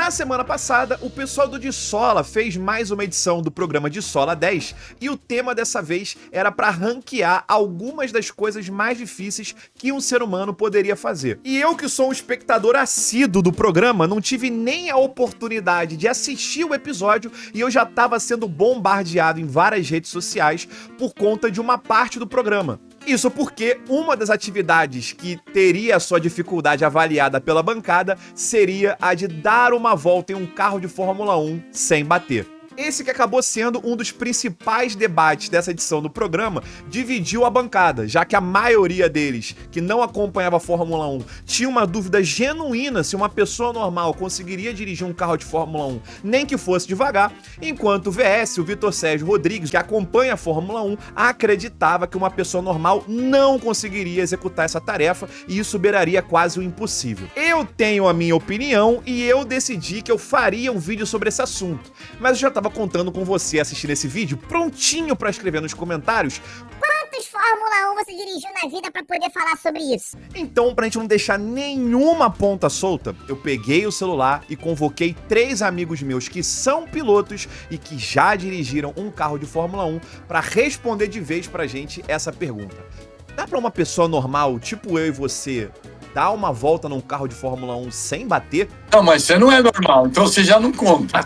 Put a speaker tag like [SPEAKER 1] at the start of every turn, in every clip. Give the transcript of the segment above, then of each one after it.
[SPEAKER 1] Na semana passada, o pessoal do De Sola fez mais uma edição do programa De Sola 10 e o tema dessa vez era para ranquear algumas das coisas mais difíceis que um ser humano poderia fazer. E eu, que sou um espectador assíduo do programa, não tive nem a oportunidade de assistir o episódio e eu já estava sendo bombardeado em várias redes sociais por conta de uma parte do programa. Isso porque uma das atividades que teria a sua dificuldade avaliada pela bancada seria a de dar uma volta em um carro de Fórmula 1 sem bater. Esse que acabou sendo um dos principais debates dessa edição do programa dividiu a bancada, já que a maioria deles, que não acompanhava a Fórmula 1, tinha uma dúvida genuína se uma pessoa normal conseguiria dirigir um carro de Fórmula 1, nem que fosse devagar, enquanto o VS, o Vitor Sérgio Rodrigues, que acompanha a Fórmula 1, acreditava que uma pessoa normal não conseguiria executar essa tarefa e isso beiraria quase o impossível. Eu tenho a minha opinião e eu decidi que eu faria um vídeo sobre esse assunto, mas eu já estava contando com você assistindo esse vídeo prontinho pra escrever nos comentários
[SPEAKER 2] quantos Fórmula 1 você dirigiu na vida pra poder falar sobre isso.
[SPEAKER 1] Então, pra gente não deixar nenhuma ponta solta, eu peguei o celular e convoquei 3 amigos meus que são pilotos e que já dirigiram um carro de Fórmula 1 pra responder de vez pra gente essa pergunta. Dá pra uma pessoa normal, tipo eu e você, dar uma volta num carro de Fórmula 1 sem bater?
[SPEAKER 3] Não, mas você não é normal, então você já não conta.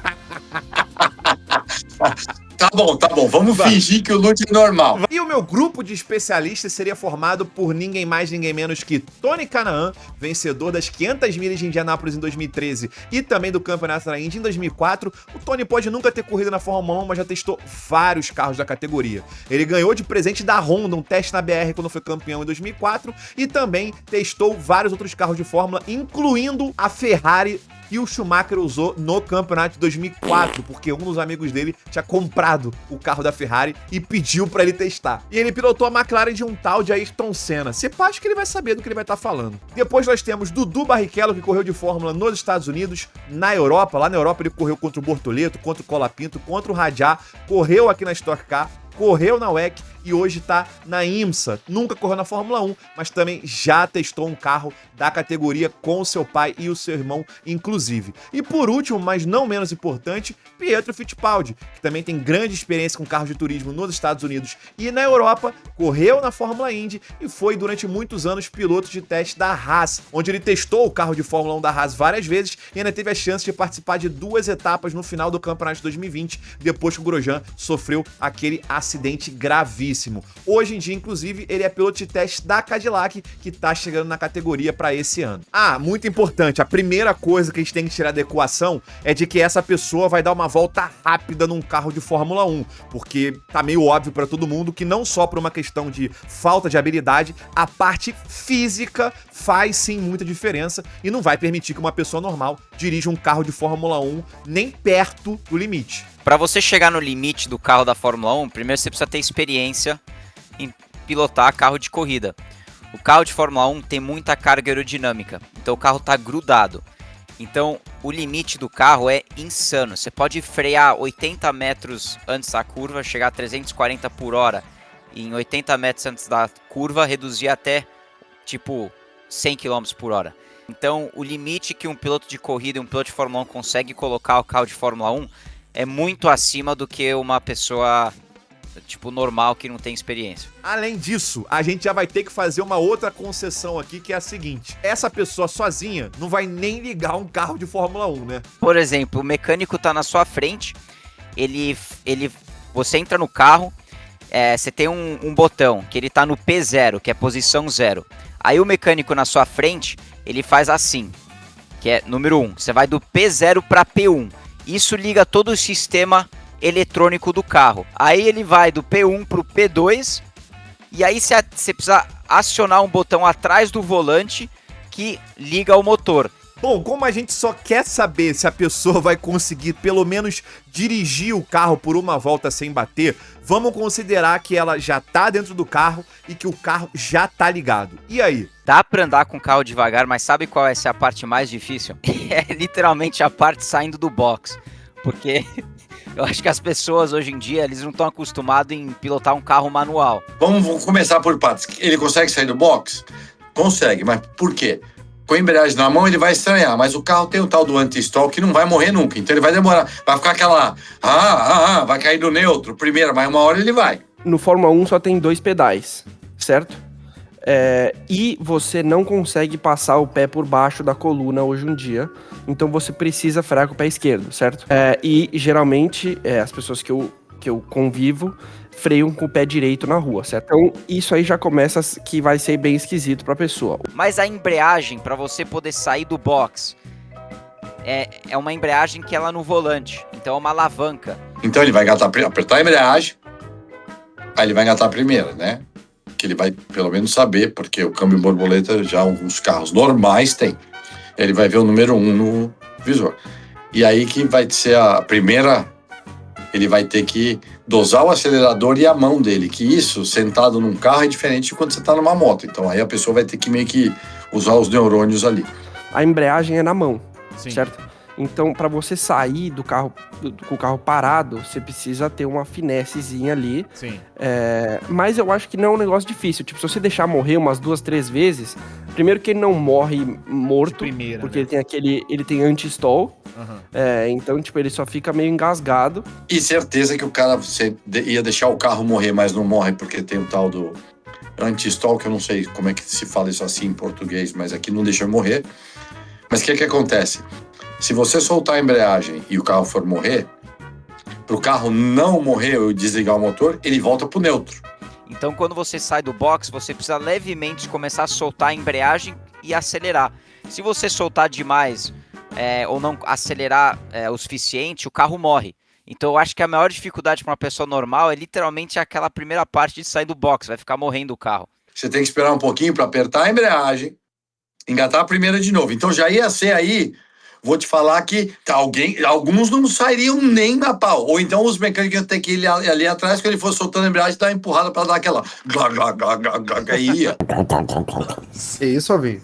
[SPEAKER 3] Tá bom, vamos fingir que o Lute é normal.
[SPEAKER 1] E o meu grupo de especialistas seria formado por ninguém mais, ninguém menos que Tony Kanaan, vencedor das 500 milhas de Indianápolis em 2013 e também do Campeonato da Indy em 2004. O Tony pode nunca ter corrido na Fórmula 1, mas já testou vários carros da categoria. Ele ganhou de presente da Honda um teste na BR quando foi campeão em 2004 e também testou vários outros carros de Fórmula, incluindo a Ferrari que o Schumacher usou no campeonato de 2004, porque um dos amigos dele tinha comprado o carro da Ferrari e pediu pra ele testar. E ele pilotou a McLaren de um tal de Ayrton Senna. Você acha que ele vai saber do que ele vai estar falando. Depois nós temos Dudu Barrichello, que correu de Fórmula nos Estados Unidos, na Europa. Lá na Europa ele correu contra o Bortoleto, contra o Colapinto, contra o Rajá, correu aqui na Stock Car, correu na WEC e hoje tá na IMSA. Nunca correu na Fórmula 1, mas também já testou um carro da categoria com o seu pai e o seu irmão, inclusive. E por último, mas não menos importante, Pietro Fittipaldi, que também tem grande experiência com carros de turismo nos Estados Unidos e na Europa, correu na Fórmula Indy e foi durante muitos anos piloto de teste da Haas, onde ele testou o carro de Fórmula 1 da Haas várias vezes e ainda teve a chance de participar de 2 etapas no final do campeonato de 2020, depois que o Grosjean sofreu aquele acidente gravíssimo. Hoje em dia, inclusive, ele é piloto de teste da Cadillac, que tá chegando na categoria para esse ano. Ah, muito importante, a primeira coisa que a gente tem que tirar da equação é de que essa pessoa vai dar uma volta rápida num carro de Fórmula 1, porque tá meio óbvio para todo mundo que não só por uma questão de falta de habilidade, a parte física faz sim muita diferença e não vai permitir que uma pessoa normal dirija um carro de Fórmula 1 nem perto do limite.
[SPEAKER 4] Para você chegar no limite do carro da Fórmula 1, primeiro você precisa ter experiência em pilotar carro de corrida. O carro de Fórmula 1 tem muita carga aerodinâmica, então o carro está grudado. Então o limite do carro é insano. Você pode frear 80 metros antes da curva, chegar a 340 por hora. E em 80 metros antes da curva, reduzir até tipo 100 km por hora. Então o limite que um piloto de corrida e um piloto de Fórmula 1 consegue colocar o carro de Fórmula 1 é muito acima do que uma pessoa, tipo, normal que não tem experiência.
[SPEAKER 1] Além disso, a gente já vai ter que fazer uma outra concessão aqui, que é a seguinte. Essa pessoa sozinha não vai nem ligar um carro de Fórmula 1, né?
[SPEAKER 4] Por exemplo, o mecânico tá na sua frente, você entra no carro, você tem um botão, que ele tá no P0, que é posição 0. Aí o mecânico na sua frente, ele faz assim, que é número 1. Você vai do P0 para P1. Isso liga todo o sistema eletrônico do carro. Aí ele vai do P1 para o P2 e aí você precisa acionar um botão atrás do volante que liga o motor.
[SPEAKER 1] Bom, como a gente só quer saber se a pessoa vai conseguir pelo menos dirigir o carro por uma volta sem bater, vamos considerar que ela já tá dentro do carro e que o carro já tá ligado. E aí?
[SPEAKER 4] Dá pra andar com o carro devagar, mas sabe qual é a parte mais difícil? É literalmente a parte saindo do box. Porque eu acho que as pessoas hoje em dia, eles não estão acostumados em pilotar um carro manual.
[SPEAKER 3] Vamos começar por partes. Ele consegue sair do box? Consegue, mas por quê? com a embreagem na mão, ele vai estranhar, mas o carro tem o tal do anti-stall que não vai morrer nunca, então ele vai demorar, vai ficar aquela, vai cair no neutro, primeiro, mas uma hora ele vai.
[SPEAKER 5] No Fórmula 1 só tem 2 pedais, certo? E você não consegue passar o pé por baixo da coluna hoje em dia, então você precisa frear com o pé esquerdo, certo? E geralmente as pessoas que eu convivo freiam com o pé direito na rua, certo? Então isso aí já começa que vai ser bem esquisito pra pessoa.
[SPEAKER 4] Mas a embreagem, para você poder sair do box, é uma embreagem que ela no volante, então é uma alavanca.
[SPEAKER 3] Então ele vai apertar a embreagem, aí ele vai engatar a primeira, né? Que ele vai pelo menos saber, porque o câmbio borboleta já alguns carros normais tem. Ele vai ver o número 1 no visor. E aí que vai ser a primeira, ele vai ter que dosar o acelerador e a mão dele, que isso, sentado num carro, é diferente de quando você tá numa moto. Então aí a pessoa vai ter que meio que usar os neurônios ali.
[SPEAKER 5] A embreagem é na mão,
[SPEAKER 1] Sim.
[SPEAKER 5] certo? Então, para você sair do carro com o carro parado, você precisa ter uma finessezinha ali.
[SPEAKER 1] Sim.
[SPEAKER 5] Mas eu acho que não é um negócio difícil. Tipo, se você deixar morrer umas 2, 3 vezes, primeiro que ele não morre morto,
[SPEAKER 1] De primeira,
[SPEAKER 5] porque
[SPEAKER 1] né?
[SPEAKER 5] ele tem anti-stall.
[SPEAKER 1] Uhum.
[SPEAKER 5] Então, tipo, ele só fica meio engasgado.
[SPEAKER 3] E certeza que o cara ia deixar o carro morrer, mas não morre porque tem o tal do anti-stall, que eu não sei como é que se fala isso assim em português, mas aqui não deixa morrer. Mas o que acontece? Se você soltar a embreagem e o carro for morrer, para o carro não morrer ou desligar o motor, ele volta pro neutro.
[SPEAKER 4] Então quando você sai do box, você precisa levemente começar a soltar a embreagem e acelerar. Se você soltar demais ou não acelerar o suficiente, o carro morre. Então eu acho que a maior dificuldade para uma pessoa normal é literalmente aquela primeira parte de sair do box, vai ficar morrendo o carro.
[SPEAKER 3] Você tem que esperar um pouquinho para apertar a embreagem, engatar a primeira de novo. Então já ia ser aí, vou te falar que alguns não sairiam nem na pau. Ou então os mecânicos iam ter que ir ali atrás, quando ele fosse soltando a embreagem, dar uma empurrada para dar aquela... ia.
[SPEAKER 6] É isso, Alvin.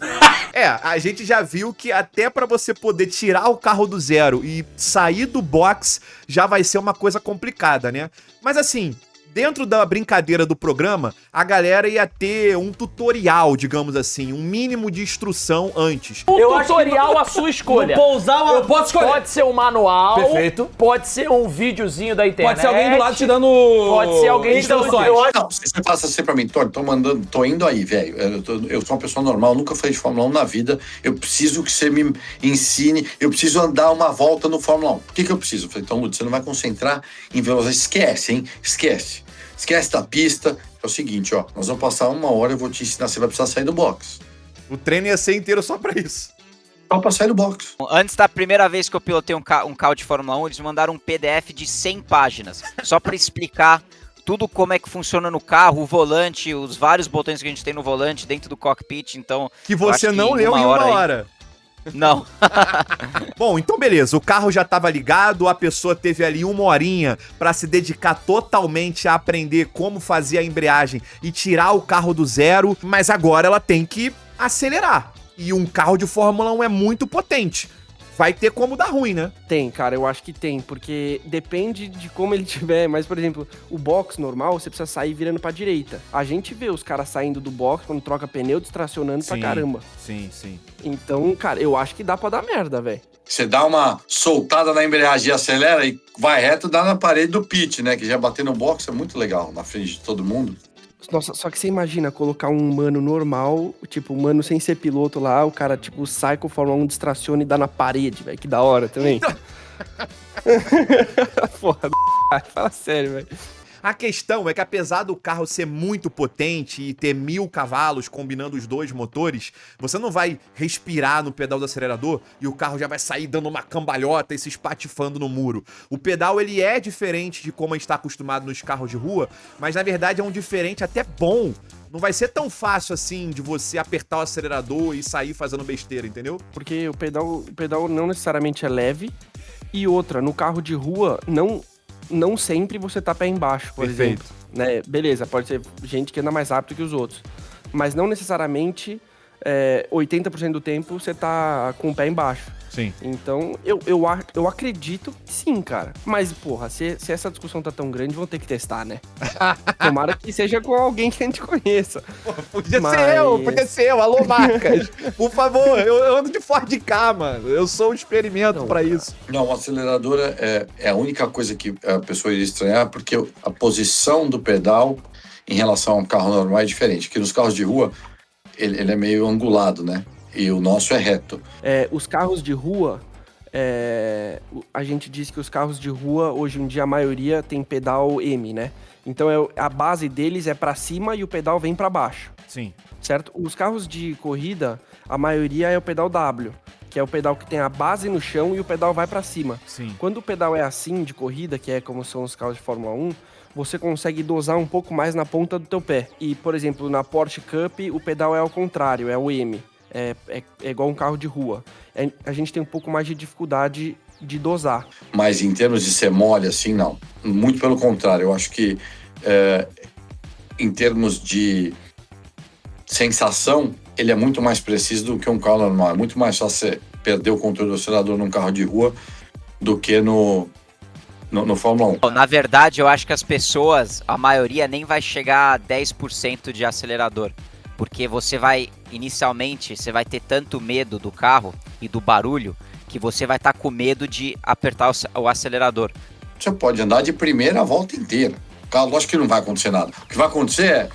[SPEAKER 1] A gente já viu que até pra você poder tirar o carro do zero e sair do box já vai ser uma coisa complicada, né? Mas assim, dentro da brincadeira do programa, a galera ia ter um tutorial, digamos assim, um mínimo de instrução antes.
[SPEAKER 7] O tutorial, a sua escolha.
[SPEAKER 8] Eu posso escolher.
[SPEAKER 7] Pode ser um manual.
[SPEAKER 8] Perfeito.
[SPEAKER 7] Pode ser um videozinho da internet.
[SPEAKER 8] Pode ser alguém do lado te dando
[SPEAKER 7] Pode ser alguém te dando
[SPEAKER 8] instruções.
[SPEAKER 3] Não, você passa assim pra mim, Tony, tô indo aí, velho. Eu sou uma pessoa normal, nunca falei de Fórmula 1 na vida. Eu preciso que você me ensine, eu preciso andar uma volta no Fórmula 1. O que eu preciso? Eu falei, então, Lúcio, você não vai concentrar em velocidade. Esquece, hein? Esquece da pista. É o seguinte, ó, nós vamos passar 1 hora, eu vou te ensinar, você vai precisar sair do box.
[SPEAKER 1] O treino ia ser inteiro só pra isso.
[SPEAKER 3] Só pra sair do box.
[SPEAKER 4] Antes da primeira vez que eu pilotei um carro de Fórmula 1, eles me mandaram um PDF de 100 páginas, só pra explicar tudo como é que funciona no carro, o volante, os vários botões que a gente tem no volante dentro do cockpit, então...
[SPEAKER 1] Que você não leu em 1 hora.
[SPEAKER 4] Não.
[SPEAKER 1] Bom, então beleza, o carro já tava ligado, a pessoa teve ali 1 horinha pra se dedicar totalmente a aprender como fazer a embreagem e tirar o carro do zero, mas agora ela tem que acelerar. E um carro de Fórmula 1 é muito potente. Vai ter como dar ruim, né?
[SPEAKER 5] Tem, cara, eu acho que tem, porque depende de como ele tiver. Mas, por exemplo, o box normal, você precisa sair virando pra direita. A gente vê os caras saindo do box quando troca pneu, distracionando pra caramba.
[SPEAKER 1] Sim, sim.
[SPEAKER 5] Então, cara, eu acho que dá pra dar merda, velho.
[SPEAKER 3] Você dá uma soltada na embreagem e acelera e vai reto, dá na parede do pit, né? Que já bater no box é muito legal, na frente de todo mundo.
[SPEAKER 5] Nossa, só que você imagina colocar um humano normal, tipo, um humano sem ser piloto lá, o cara, tipo, sai com o Fórmula 1, distraciona e dá na parede, velho. Que da hora também. Porra, fala sério, velho.
[SPEAKER 1] A questão é que apesar do carro ser muito potente e ter 1000 cavalos combinando os dois motores, você não vai respirar no pedal do acelerador e o carro já vai sair dando uma cambalhota e se espatifando no muro. O pedal, ele é diferente de como a gente está acostumado nos carros de rua, mas na verdade é um diferente até bom. Não vai ser tão fácil assim de você apertar o acelerador e sair fazendo besteira, entendeu?
[SPEAKER 5] Porque o pedal não necessariamente é leve. E outra, no carro de rua, não sempre você tá pé embaixo, por
[SPEAKER 1] Perfeito.
[SPEAKER 5] exemplo. Né? Beleza, pode ser gente que anda mais rápido que os outros. Mas não necessariamente 80% do tempo você tá com o pé embaixo.
[SPEAKER 1] Sim.
[SPEAKER 5] Então, eu acredito que sim, cara. Mas, porra, se essa discussão tá tão grande, vão ter que testar, né? Tomara que seja com alguém que a gente conheça.
[SPEAKER 1] Podia ser eu. Alô, marcas. Por favor, eu ando de Ford K, mano. Eu sou um experimento pra isso.
[SPEAKER 3] Não, o acelerador é a única coisa que a pessoa iria estranhar, porque a posição do pedal em relação a um carro normal é diferente. Porque nos carros de rua, ele é meio angulado, né? E o nosso é reto.
[SPEAKER 5] Os carros de rua, a gente diz que os carros de rua, hoje em dia, a maioria tem pedal M, né? Então, a base deles é pra cima e o pedal vem pra baixo.
[SPEAKER 1] Sim.
[SPEAKER 5] Certo? Os carros de corrida, a maioria é o pedal W, que é o pedal que tem a base no chão e o pedal vai pra cima.
[SPEAKER 1] Sim.
[SPEAKER 5] Quando o pedal é assim, de corrida, que é como são os carros de Fórmula 1, você consegue dosar um pouco mais na ponta do teu pé. E, por exemplo, na Porsche Cup, o pedal é ao contrário, é o M. É igual um carro de rua. A gente tem um pouco mais de dificuldade de dosar.
[SPEAKER 3] Mas em termos de ser mole, assim, não. Muito pelo contrário. Eu acho que em termos de sensação, ele é muito mais preciso do que um carro normal. É muito mais fácil você perder o controle do acelerador num carro de rua do que no Fórmula 1.
[SPEAKER 4] Na verdade, eu acho que as pessoas, a maioria, nem vai chegar a 10% de acelerador. Porque inicialmente, você vai ter tanto medo do carro e do barulho, que você vai estar com medo de apertar o acelerador.
[SPEAKER 3] Você pode andar de primeira a volta inteira. O carro, lógico que não vai acontecer nada. O que vai acontecer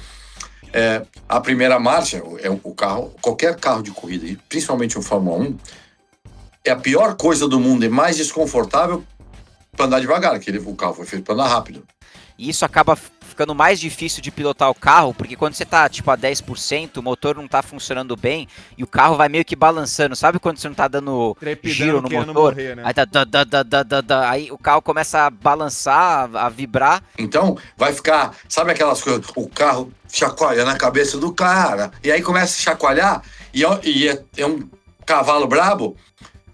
[SPEAKER 3] é a primeira marcha, o carro, qualquer carro de corrida, e principalmente o Fórmula 1, é a pior coisa do mundo, é mais desconfortável para andar devagar, que o carro foi feito para andar rápido.
[SPEAKER 4] E isso acaba ficando mais difícil de pilotar o carro, porque quando você tá, tipo, a 10%, o motor não tá funcionando bem, e o carro vai meio que balançando. Sabe quando você não tá dando giro no motor?
[SPEAKER 1] Morrer, né?
[SPEAKER 4] Aí tá... Aí o carro começa a balançar, a vibrar.
[SPEAKER 3] Então, vai ficar... Sabe aquelas coisas? O carro chacoalha na cabeça do cara, e aí começa a chacoalhar, e é um cavalo brabo,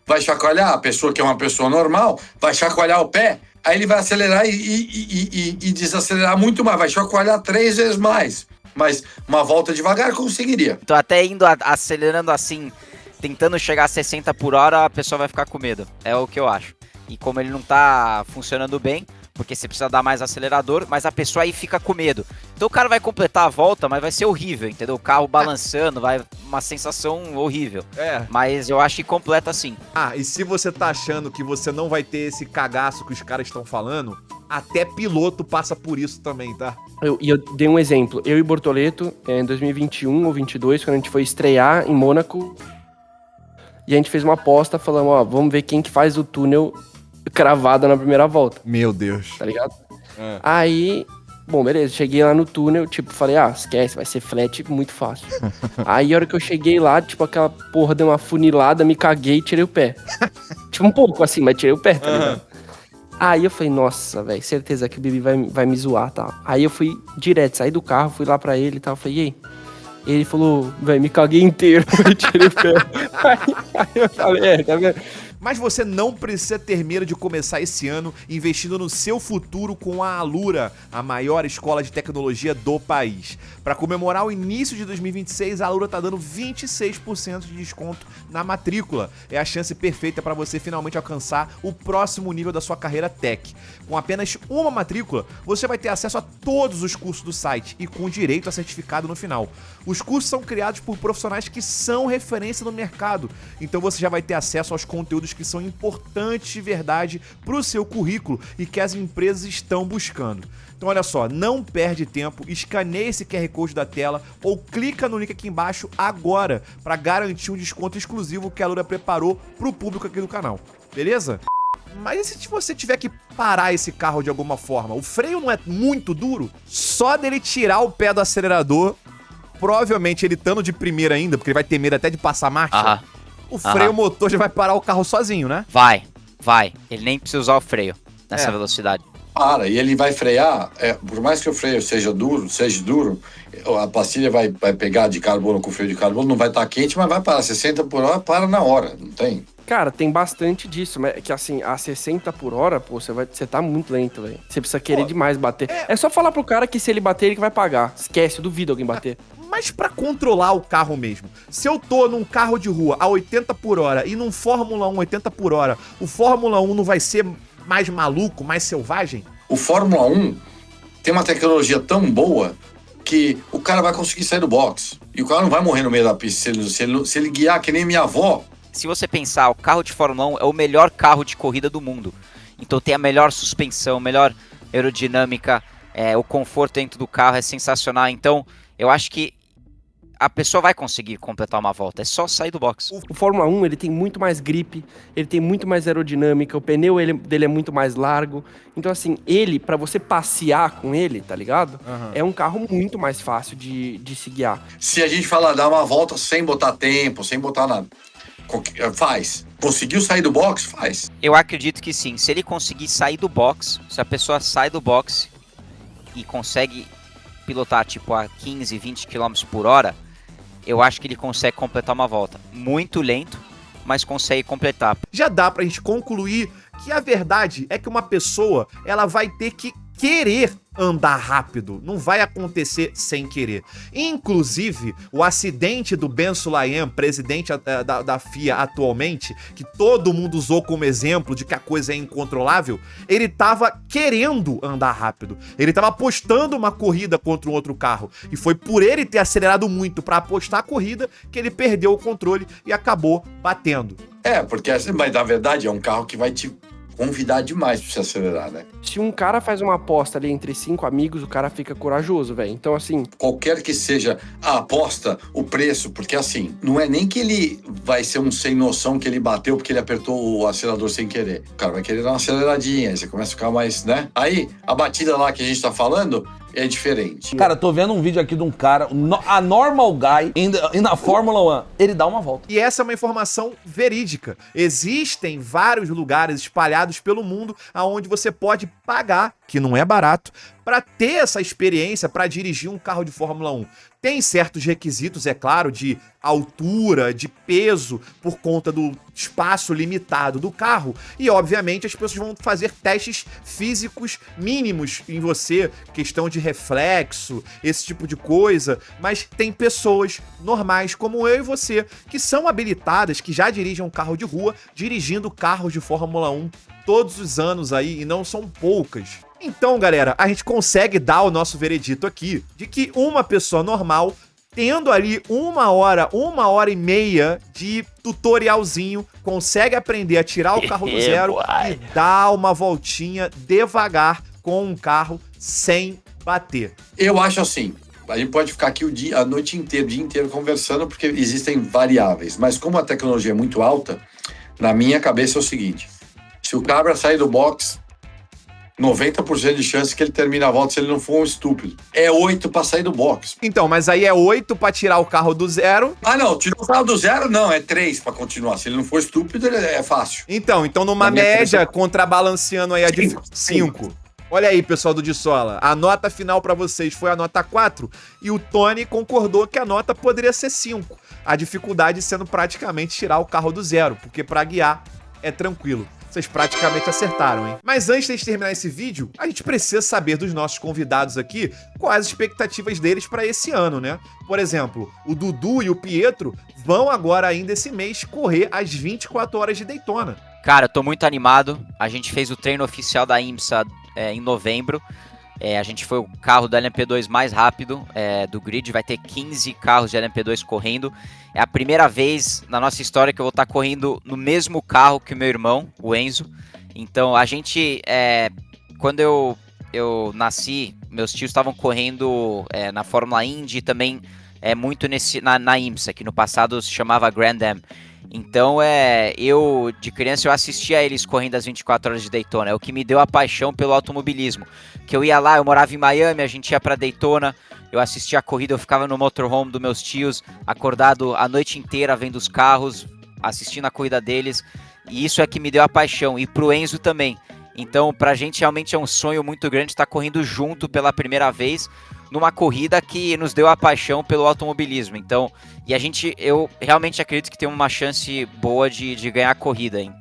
[SPEAKER 3] vai chacoalhar, a pessoa que é uma pessoa normal, vai chacoalhar o pé, aí ele vai acelerar e desacelerar muito mais, vai chacoalhar 3 vezes mais. Mas uma volta devagar conseguiria.
[SPEAKER 4] Então até indo acelerando assim, tentando chegar a 60 por hora, a pessoa vai ficar com medo. É o que eu acho. E como ele não tá funcionando bem, porque você precisa dar mais acelerador, mas a pessoa aí fica com medo. Então o cara vai completar a volta, mas vai ser horrível, entendeu? O carro balançando, vai uma sensação horrível. Mas eu acho que completa sim.
[SPEAKER 1] E se você tá achando que você não vai ter esse cagaço que os caras estão falando, até piloto passa por isso também, tá?
[SPEAKER 5] Eu dei um exemplo. Eu e Bortoleto, em 2021 ou 22, quando a gente foi estrear em Mônaco, e a gente fez uma aposta falando, vamos ver quem que faz o túnel cravada na primeira volta.
[SPEAKER 1] Meu Deus.
[SPEAKER 5] Tá ligado? Aí, bom, beleza, cheguei lá no túnel, tipo, falei, esquece, vai ser flat muito fácil. Aí, a hora que eu cheguei lá, tipo, aquela porra deu uma funilada, me caguei e tirei o pé. Tipo, um pouco assim, mas tirei o pé, tá ligado? Aí eu falei, nossa, velho, certeza que o Bibi vai me zoar, tal. Aí eu fui direto, saí do carro, fui lá pra ele e tal, falei, e aí? Ele falou, velho, me caguei inteiro, eu tirei o pé. Aí eu falei, tá vendo?
[SPEAKER 1] Mas você não precisa ter medo de começar esse ano investindo no seu futuro com a Alura, a maior escola de tecnologia do país. Para comemorar o início de 2026, a Alura tá dando 26% de desconto na matrícula. É a chance perfeita para você finalmente alcançar o próximo nível da sua carreira tech. Com apenas uma matrícula, você vai ter acesso a todos os cursos do site e com direito a certificado no final. Os cursos são criados por profissionais que são referência no mercado, então você já vai ter acesso aos conteúdos que são importantes de verdade para o seu currículo e que as empresas estão buscando. Então olha só, não perde tempo, escaneie esse QR Code da tela ou clica no link aqui embaixo agora para garantir um desconto exclusivo que a Alura preparou para o público aqui do canal, beleza? Mas e se você tiver que parar esse carro de alguma forma? O freio não é muito duro? Só dele tirar o pé do acelerador, provavelmente ele estando de primeira ainda, porque ele vai ter medo até de passar marcha, o freio motor já vai parar o carro sozinho, né?
[SPEAKER 4] Vai. Ele nem precisa usar o freio nessa velocidade.
[SPEAKER 3] E ele vai frear, por mais que o freio seja duro, a pastilha vai pegar de carbono com o freio de carbono, não vai estar quente, mas vai parar 60 por hora, para na hora, não tem.
[SPEAKER 5] Cara, tem bastante disso, mas é que assim, a 60 por hora, pô, você tá muito lento, velho. Você precisa querer demais bater. É só falar pro cara que se ele bater, ele que vai pagar. Esquece, eu duvido alguém bater.
[SPEAKER 1] Mas pra controlar o carro mesmo, se eu tô num carro de rua a 80 por hora e num Fórmula 1 80 por hora, o Fórmula 1 não vai ser mais maluco, mais selvagem?
[SPEAKER 3] O Fórmula 1 tem uma tecnologia tão boa que o cara vai conseguir sair do box. E o cara não vai morrer no meio da pista se ele guiar que nem minha avó.
[SPEAKER 4] Se você pensar, o carro de Fórmula 1 é o melhor carro de corrida do mundo. Então tem a melhor suspensão, melhor aerodinâmica, o conforto dentro do carro é sensacional. Então eu acho que a pessoa vai conseguir completar uma volta, é só sair do box.
[SPEAKER 5] O Fórmula 1, ele tem muito mais grip, ele tem muito mais aerodinâmica, o pneu dele é muito mais largo. Então, assim, pra você passear com ele, tá ligado? É um carro muito mais fácil de se guiar.
[SPEAKER 3] Se a gente falar dar uma volta sem botar tempo, sem botar nada, faz. Conseguiu sair do box? Faz.
[SPEAKER 4] Eu acredito que sim, se ele conseguir sair do box, se a pessoa sai do box e consegue pilotar tipo a 15, 20 km por hora, eu acho que ele consegue completar uma volta. Muito lento, mas consegue completar.
[SPEAKER 1] Já dá pra gente concluir que a verdade é que uma pessoa, ela vai ter que querer andar rápido, não vai acontecer sem querer. Inclusive, o acidente do Ben Sulayem, presidente da FIA atualmente, que todo mundo usou como exemplo de que a coisa é incontrolável, ele tava querendo andar rápido. Ele tava apostando uma corrida contra um outro carro. E foi por ele ter acelerado muito pra apostar a corrida que ele perdeu o controle e acabou batendo.
[SPEAKER 3] Porque mas na verdade é um carro que vai te convidar demais pra você acelerar, né?
[SPEAKER 5] Se um cara faz uma aposta ali entre 5 amigos, o cara fica corajoso, velho. Então, assim...
[SPEAKER 3] Qualquer que seja a aposta, o preço, porque assim, não é nem que ele vai ser um sem noção que ele bateu porque ele apertou o acelerador sem querer. O cara vai querer dar uma aceleradinha, aí você começa a ficar mais, né? Aí, a batida lá que a gente tá falando é diferente.
[SPEAKER 8] Cara, tô vendo um vídeo aqui de um cara, a normal guy, e na Fórmula 1, ele dá uma volta.
[SPEAKER 1] E essa é uma informação verídica. Existem vários lugares espalhados pelo mundo onde você pode pagar, que não é barato, para ter essa experiência, para dirigir um carro de Fórmula 1. Tem certos requisitos, é claro, de altura, de peso, por conta do espaço limitado do carro. E, obviamente, as pessoas vão fazer testes físicos mínimos em você, questão de reflexo, esse tipo de coisa. Mas tem pessoas normais, como eu e você, que são habilitadas, que já dirigem um carro de rua, dirigindo carros de Fórmula 1 todos os anos aí, e não são poucas. Então, galera, a gente consegue dar o nosso veredito aqui de que uma pessoa normal, tendo ali uma hora e meia de tutorialzinho, consegue aprender a tirar o carro do zero e dar uma voltinha devagar com um carro sem bater.
[SPEAKER 3] Eu acho assim, a gente pode ficar aqui a noite inteira, o dia inteiro conversando, porque existem variáveis. Mas como a tecnologia é muito alta, na minha cabeça é o seguinte: se o cabra sair do box, 90% de chance que ele termine a volta se ele não for um estúpido. É 8 pra sair do box.
[SPEAKER 1] Então, mas aí é 8 pra tirar o carro do zero.
[SPEAKER 3] Ah, não, tirou o carro do zero? Não, é 3 pra continuar. Se ele não for estúpido, é fácil.
[SPEAKER 1] Então numa média, contrabalanceando aí a de 5. Olha aí, pessoal do Dissola, a nota final pra vocês foi a nota 4 e o Tony concordou que a nota poderia ser 5. A dificuldade sendo praticamente tirar o carro do zero, porque pra guiar é tranquilo. Vocês praticamente acertaram, hein? Mas antes de terminar esse vídeo, a gente precisa saber dos nossos convidados aqui quais as expectativas deles pra esse ano, né? Por exemplo, o Dudu e o Pietro vão agora ainda esse mês correr as 24 horas de Daytona.
[SPEAKER 4] Cara, eu tô muito animado. A gente fez o treino oficial da IMSA em novembro. A gente foi o carro da LMP2 mais rápido do grid. Vai ter 15 carros de LMP2 correndo. É a primeira vez na nossa história que eu vou estar correndo no mesmo carro que o meu irmão, o Enzo. Então, a gente... quando eu nasci, meus tios estavam correndo na Fórmula Indy, também muito na IMSA, que no passado se chamava Grand Am. Então, eu, de criança, eu assistia a eles correndo as 24 horas de Daytona. É o que me deu a paixão pelo automobilismo. Que eu ia lá, eu morava em Miami, a gente ia pra Daytona, eu assistia a corrida, eu ficava no motorhome dos meus tios, acordado a noite inteira vendo os carros, assistindo a corrida deles. E isso é que me deu a paixão. E pro Enzo também. Então, pra gente realmente é um sonho muito grande estar correndo junto pela primeira vez numa corrida que nos deu a paixão pelo automobilismo. Então, eu realmente acredito que tem uma chance boa de ganhar a corrida, hein?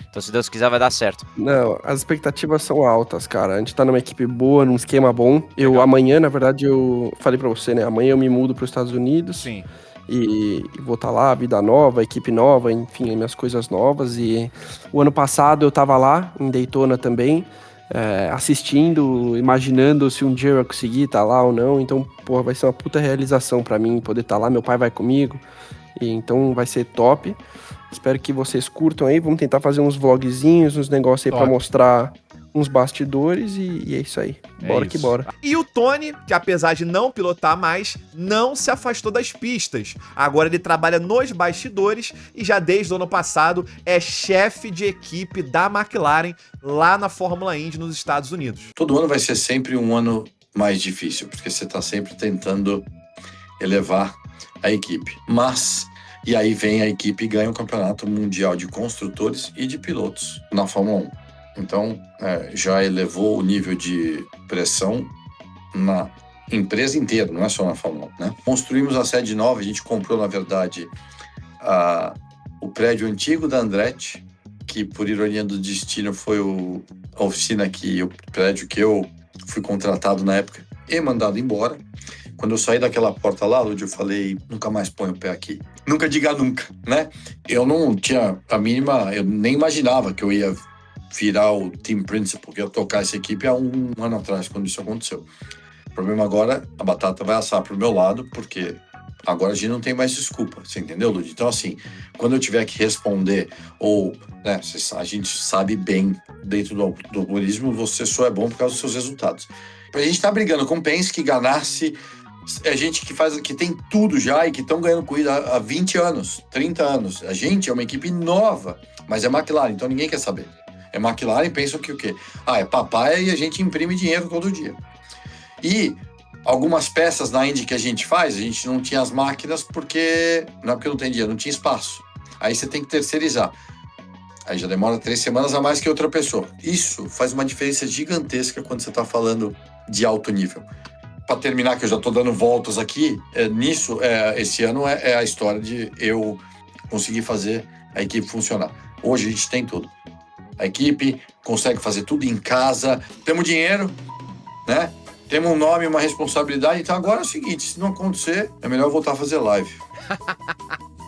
[SPEAKER 4] Então, se Deus quiser, vai dar certo.
[SPEAKER 5] Não, as expectativas são altas, cara. A gente tá numa equipe boa, num esquema bom. Amanhã, na verdade, eu falei pra você, né? Amanhã eu me mudo pros Estados Unidos.
[SPEAKER 1] Sim.
[SPEAKER 5] E vou estar lá, vida nova, equipe nova, enfim, minhas coisas novas. E o ano passado eu tava lá, em Daytona também, assistindo, imaginando se um dia eu ia conseguir estar lá ou não. Então, porra, vai ser uma puta realização pra mim poder estar lá. Meu pai vai comigo, e então vai ser top. Espero que vocês curtam aí. Vamos tentar fazer uns vlogzinhos, uns negócios aí pra
[SPEAKER 1] Top.
[SPEAKER 5] mostrar uns bastidores e é isso aí. Bora que
[SPEAKER 1] isso.
[SPEAKER 5] bora.
[SPEAKER 1] E o Tony, que apesar de não pilotar mais, não se afastou das pistas. Agora ele trabalha nos bastidores e já desde o ano passado é chefe de equipe da McLaren lá na Fórmula Indy nos Estados Unidos.
[SPEAKER 3] Todo ano vai ser sempre um ano mais difícil, porque você está sempre tentando elevar a equipe. E aí vem a equipe e ganha o Campeonato Mundial de Construtores e de Pilotos na Fórmula 1. Então, já elevou o nível de pressão na empresa inteira, não é só na Fórmula 1, né? Construímos a sede nova, a gente comprou, na verdade, o prédio antigo da Andretti, que, por ironia do destino, foi a oficina o prédio que eu fui contratado na época e mandado embora. Quando eu saí daquela porta lá, Lud, eu falei, nunca mais ponho o pé aqui. Nunca diga nunca, né? Eu não tinha a mínima, eu nem imaginava que eu ia virar o team principal, que ia tocar essa equipe há um ano atrás, quando isso aconteceu. O problema agora, a batata vai assar pro meu lado, porque agora a gente não tem mais desculpa, você entendeu, Lud? Então, assim, quando eu tiver que responder, ou, né, a gente sabe bem, dentro do automobilismo, você só é bom por causa dos seus resultados. A gente tá brigando com Penske, Ganassi, é gente que tem tudo já e que estão ganhando corrida há 20 anos, 30 anos. A gente é uma equipe nova, mas é McLaren, então ninguém quer saber. É McLaren, pensam que o quê? É papai e a gente imprime dinheiro todo dia. E algumas peças na Indy que a gente faz, a gente não tinha as máquinas porque... Não é porque não tem dinheiro, não tinha espaço. Aí você tem que terceirizar. Aí já demora 3 semanas a mais que outra pessoa. Isso faz uma diferença gigantesca quando você está falando de alto nível. Para terminar, que eu já estou dando voltas aqui, esse ano é a história de eu conseguir fazer a equipe funcionar. Hoje a gente tem tudo. A equipe consegue fazer tudo em casa, temos dinheiro, né? Temos um nome, uma responsabilidade. Então agora é o seguinte, se não acontecer, é melhor voltar a fazer live.